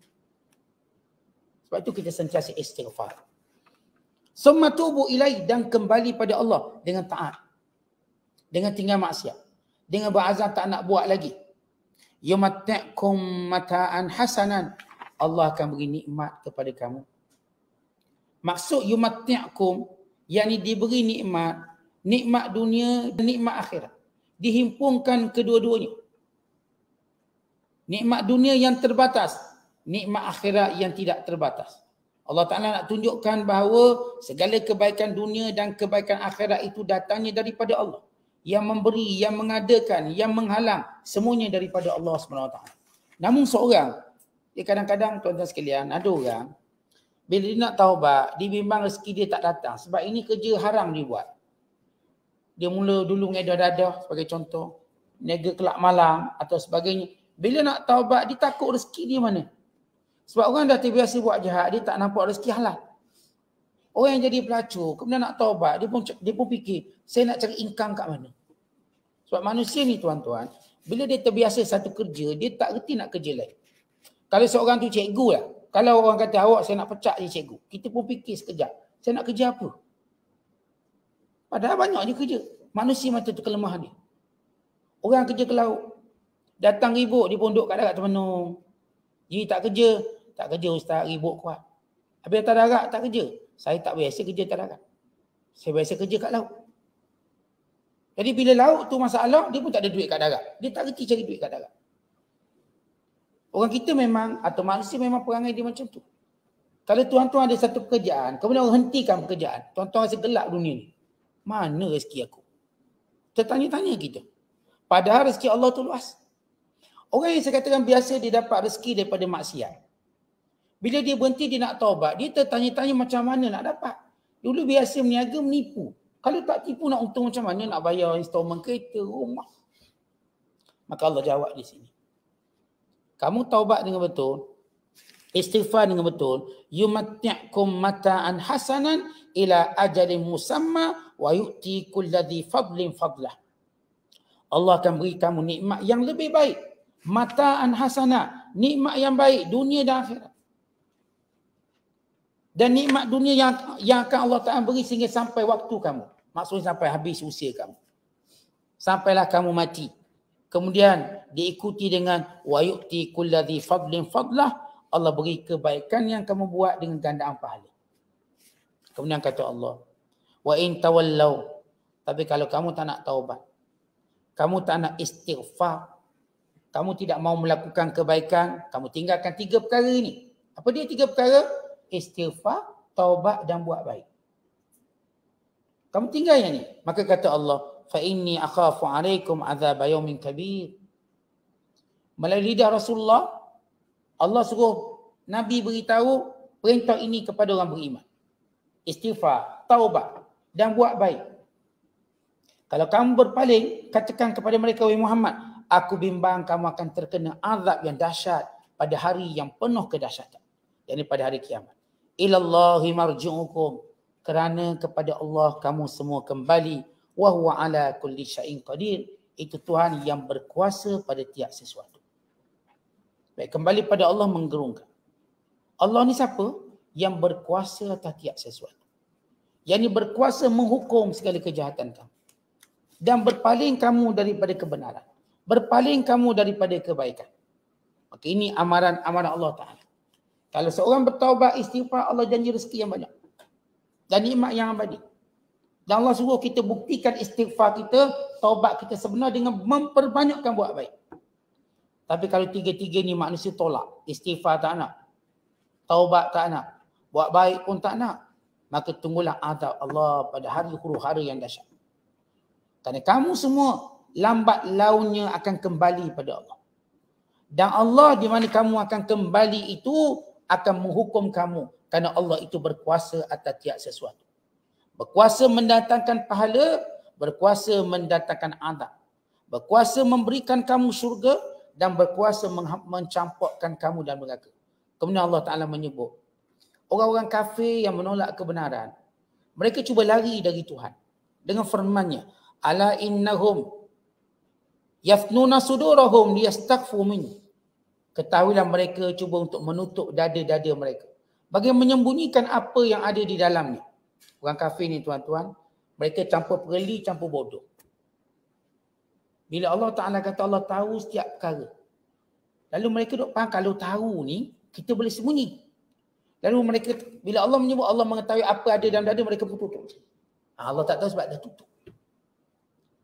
Sebab itu kita sentiasa istighfar. Summa tubu ilai, dan kembali pada Allah dengan taat. Dengan tinggal maksiat. Dengan berazam tak nak buat lagi. Yumatti'kum mata'an hasanan. Allah akan beri nikmat kepada kamu. Maksud yumatti'kum, yakni diberi nikmat. Nikmat dunia dan nikmat akhirat. Dihimpunkan kedua-duanya. Nikmat dunia yang terbatas, nikmat akhirat yang tidak terbatas. Allah Ta'ala nak tunjukkan bahawa segala kebaikan dunia dan kebaikan akhirat itu datangnya daripada Allah. Yang memberi, yang mengadakan, yang menghalang, semuanya daripada Allah SWT. Namun seorang, dia kadang-kadang tuan-tuan sekalian, ada orang, bila dia nak taubat, dia bimbang rezeki dia tak datang. Sebab ini kerja haram dia buat. Dia mula dulu ngeda-dadah sebagai contoh, nega kelak malam atau sebagainya. Bila nak taubat, dia takut rezeki dia mana. Sebab orang dah terbiasa buat jahat, dia tak nampak rezeki halal. Orang yang jadi pelacur, kemudian nak taubat, dia pun fikir, saya nak cari income kat mana. Sebab manusia ni tuan-tuan, bila dia terbiasa satu kerja, dia tak reti nak kerja lain. Kalau seorang tu cikgu lah, kalau orang kata awak saya nak pecat je cikgu, kita pun fikir sekejap, saya nak kerja apa? Padahal banyak je kerja. Manusia macam tu kelemahan dia. Orang kerja ke laut, datang ribut, dia pun duduk kat darat termenung. Jadi tak kerja ustaz, ribut kuat. Habis atas darat tak kerja. Saya tak biasa kerja atas darat. Saya biasa kerja kat laut. Jadi bila laut tu masalah, dia pun tak ada duit kat darat. Dia tak reti cari duit kat darat. Orang kita memang, atau manusia memang perangai dia macam tu. Kalau tuan-tuan ada satu pekerjaan, kemudian orang hentikan pekerjaan, tuan-tuan rasa gelap dunia ni. Mana rezeki aku? Tertanya-tanya kita. Padahal rezeki Allah tu luas. Orang yang saya katakan biasa dia dapat rezeki daripada maksiat. Bila dia berhenti dia nak taubat, dia tertanya-tanya macam mana nak dapat. Dulu biasa meniaga menipu. Kalau tak tipu nak untung macam mana, nak bayar installment kereta, rumah. Maka Allah jawab di sini. Kamu taubat dengan betul, istighfar dengan betul, yumatti'kum mata'an hasanan ila ajalin musamma wa yu'ti kulladhi fadlin fadlah. Allah akan beri kamu nikmat yang lebih baik. Mata'an hasanah, nikmat yang baik dunia dan akhirat. Dan nikmat dunia yang akan Allah Ta'ala beri sehingga sampai waktu kamu. Maksudnya sampai habis usia kamu. Sampailah kamu mati. Kemudian diikuti dengan wa yu'ti kulladhi fadlin fadlah. Allah beri kebaikan yang kamu buat dengan gandaan pahala. Kemudian kata Allah, wa in tawallau, tapi kalau kamu tak nak taubat, kamu tak nak istighfar, kamu tidak mau melakukan kebaikan, kamu tinggalkan 3 perkara ini. Apa dia 3 perkara? Istighfar, taubat dan buat baik. Kamu tinggal yang ni. Maka kata Allah, fa inni akhafu alaikum azab yaumin kabir. Melalui lidah Rasulullah, Allah suruh Nabi beritahu perintah ini kepada orang beriman. Istighfar, taubat dan buat baik. Kalau kamu berpaling, katakan kepada mereka, wahai Muhammad, aku bimbang kamu akan terkena azab yang dahsyat pada hari yang penuh kedahsyatan. Yakni pada hari kiamat. Ilallahi marji'ukum, kerana kepada Allah kamu semua kembali. Wa huwa ala kulli syai'in qadir, itu Tuhan yang berkuasa pada tiap sesuatu. Baik, kembali pada Allah menggerungkan. Allah ni siapa? Yang berkuasa atas tiap sesuatu. Yang ni berkuasa menghukum segala kejahatan kamu. Dan berpaling kamu daripada kebenaran. Berpaling kamu daripada kebaikan. Maka ini amaran-amaran Allah Ta'ala. Kalau seorang bertaubat, istighfar, Allah janji rezeki yang banyak. Dan nikmat yang abadi. Dan Allah suruh kita buktikan istighfar kita, taubat kita sebenar dengan memperbanyakkan buat baik. Tapi kalau 3-3 ni manusia tolak. Istighfar tak nak. Taubat tak nak. Buat baik pun tak nak. Maka tunggulah azab Allah pada hari huru-hara yang dahsyat. Kerana kamu semua lambat launnya akan kembali pada Allah. Dan Allah di mana kamu akan kembali itu akan menghukum kamu. Kerana Allah itu berkuasa atas tiap sesuatu. Berkuasa mendatangkan pahala, berkuasa mendatangkan azab. Berkuasa memberikan kamu syurga dan berkuasa mencampakkan kamu dalam neraka. Kemudian Allah Ta'ala menyebut, orang-orang kafir yang menolak kebenaran, mereka cuba lari dari Tuhan dengan firman-Nya, ala innahum Yafnuna sudurahum liyastaghfu min. Ketahuilah mereka cuba untuk menutup dada-dada mereka bagi menyembunyikan apa yang ada di dalamnya. Orang kafir ni tuan-tuan, mereka campur perli, campur bodoh. Bila Allah Ta'ala kata Allah tahu setiap perkara, lalu mereka duk faham kalau tahu ni kita boleh sembunyi. Lalu mereka, bila Allah menyebut Allah mengetahui apa ada dalam dada, mereka pun tutup. Allah tak tahu sebab dah tutup.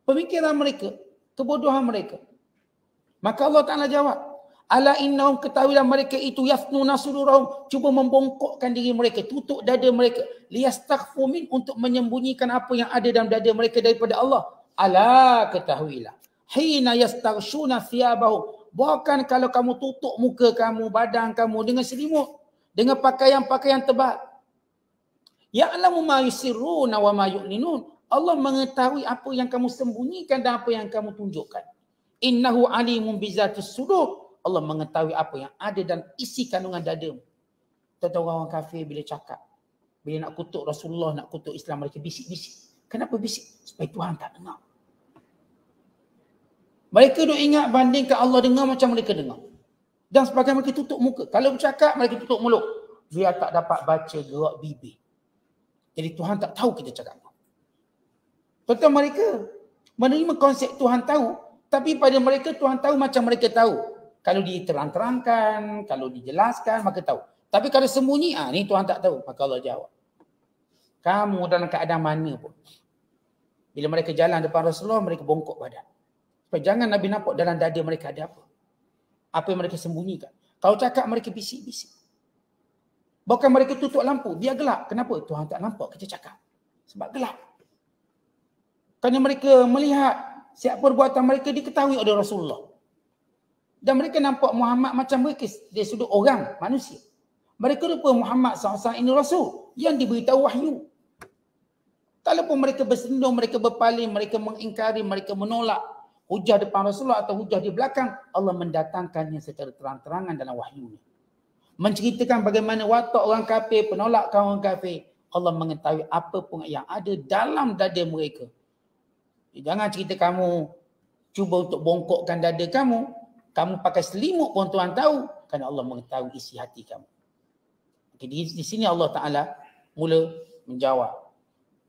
Pemikiran mereka, kebodohan mereka. Maka Allah Ta'ala jawab, ala innahum, ketahuilah mereka itu yafnuna sudurahum, cuba membongkokkan diri mereka, tutup dada mereka, liyastaghfu min, untuk menyembunyikan apa yang ada dalam dada mereka daripada Allah. Ala, ketahuilah, hina yastaghshuna thiyabahum, bahkan kalau kamu tutup muka kamu, badan kamu dengan selimut, dengan pakaian-pakaian tebal, ya'lamu ma yusirruna wa ma yu'linun, Allah mengetahui apa yang kamu sembunyikan dan apa yang kamu tunjukkan. Innahu alimun bizatis sudur, Allah mengetahui apa yang ada dan isi kandungan dadamu. Tahu orang kafir bila cakap, bila nak kutuk Rasulullah, nak kutuk Islam, mereka bisik-bisik. Kenapa bisik? Supaya Tuhan tak dengar. Mereka duk ingat bandingkan Allah dengar macam mereka dengar. Dan sebagainya mereka tutup muka. Kalau bercakap, mereka tutup mulut. Biar tak dapat baca gerak bibir. Jadi Tuhan tak tahu kita cakap apa. Betul, mereka menerima konsep Tuhan tahu, tapi pada mereka Tuhan tahu macam mereka tahu. Kalau diterang-terangkan, kalau dijelaskan, maka tahu. Tapi kalau sembunyi, ni Tuhan tak tahu. Maka Allah jawab, kamu dalam keadaan mana pun, bila mereka jalan depan Rasulullah, mereka bongkok badan. Supaya jangan Nabi nampak dalam dada mereka ada apa. Apa yang mereka sembunyikan. Kalau cakap, mereka bisik-bisik. Bahkan mereka tutup lampu, biar gelap. Kenapa? Tuhan tak nampak kita cakap. Sebab gelap. Kerana mereka melihat siap perbuatan mereka diketahui oleh Rasulullah. Dan mereka nampak Muhammad macam mereka dari sudut orang, manusia. Mereka rupa Muhammad SAW ini Rasul yang diberitahu wahyu. Kalaupun mereka bersindung, mereka berpaling, mereka mengingkari, mereka menolak hujah depan Rasulullah atau hujah di belakang, Allah mendatangkannya secara terang-terangan dalam wahyu. Menceritakan bagaimana watak orang kafir, penolakkan orang kafir. Allah mengetahui apa pun yang ada dalam dada mereka. Jangan cerita kamu cuba untuk bongkokkan dada kamu, kamu pakai selimut pun Tuhan tahu, kerana Allah mengetahui isi hati kamu. Okay, di sini Allah Ta'ala mula menjawab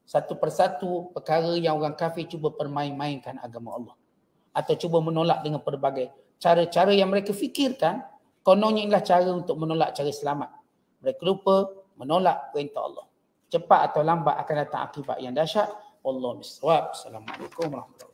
satu persatu perkara yang orang kafir cuba permain-mainkan agama Allah. Atau cuba menolak dengan pelbagai cara-cara yang mereka fikirkan, kononnya inilah cara untuk menolak cara selamat. Mereka lupa menolak perintah Allah. Cepat atau lambat akan datang akibat yang dahsyat. Wallahu a'lam. Assalamualaikum warahmatullahi wabarakatuh.